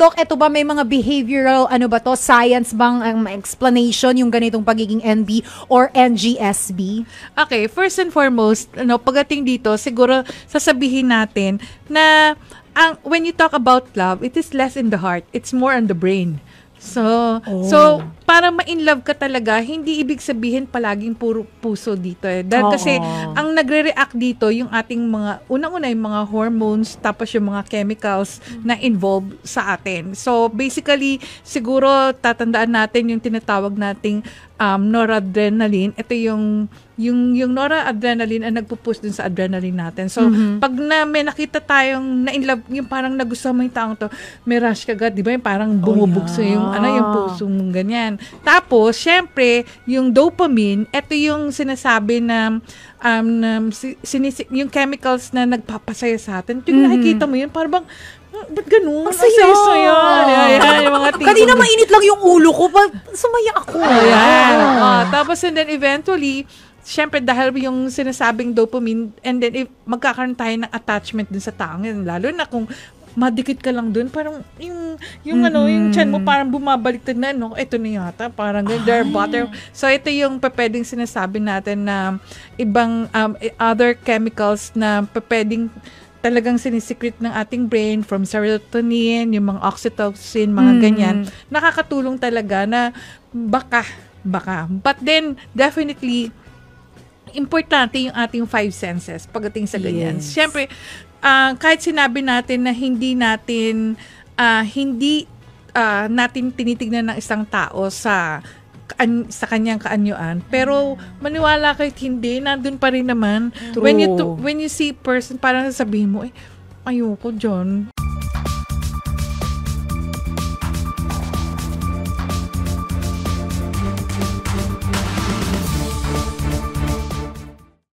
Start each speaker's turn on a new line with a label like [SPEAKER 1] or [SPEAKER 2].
[SPEAKER 1] Doc, eto ba may mga behavioral, science bang explanation yung ganitong pagiging NB or NGSB?
[SPEAKER 2] Okay, first and foremost, pagdating dito, siguro sasabihin natin na when you talk about love, it is less in the heart, it's more on the brain. So para ma-in love ka talaga, hindi ibig sabihin palaging puro puso dito eh. Dahil kasi ang nagre-react dito yung ating mga unang-una yung mga hormones, tapos yung mga chemicals na involved sa atin. So basically, siguro tatandaan natin yung tinatawag nating noradrenaline. Ito yung noradrenaline ang nagpo-push dun sa adrenaline natin. So pag may nakita tayong na-in love, yung parang nagustuhan mo yung taong to, may rush ka agad, di ba? Yung parang bumubugso yung puso mong ganyan. Tapos, syempre, yung dopamine, ito yung sinasabi na yung chemicals na nagpapasaya sa atin. Yung nakikita mo yun, parang ba't ganun? Ang saya. Ayan, yung mga
[SPEAKER 1] kanina mainit lang yung ulo ko, sumaya ako.
[SPEAKER 2] Ayan. Tapos, and then eventually, syempre, dahil yung sinasabing dopamine, and then magkakaroon tayo ng attachment dun sa taong yun, lalo na kung madikit ka lang dun, parang yung tiyan mo parang bumabaliktad na, ito na yata, parang they're butter. So, ito yung pwedeng sinasabi natin na ibang other chemicals na pwedeng talagang sinisikret ng ating brain from serotonin, yung mga oxytocin, mga ganyan. Nakakatulong talaga na baka. But then, definitely, importante yung ating 5 senses pagdating sa ganyan.
[SPEAKER 1] Yes.
[SPEAKER 2] Siyempre, kahit sinabi natin na hindi natin tinitignan ng isang tao sa kanyang kaanyuan, pero maniwala kahit hindi, nandun pa rin naman.
[SPEAKER 1] True.
[SPEAKER 2] When you see person, parang sasabihin mo, ayoko dyan.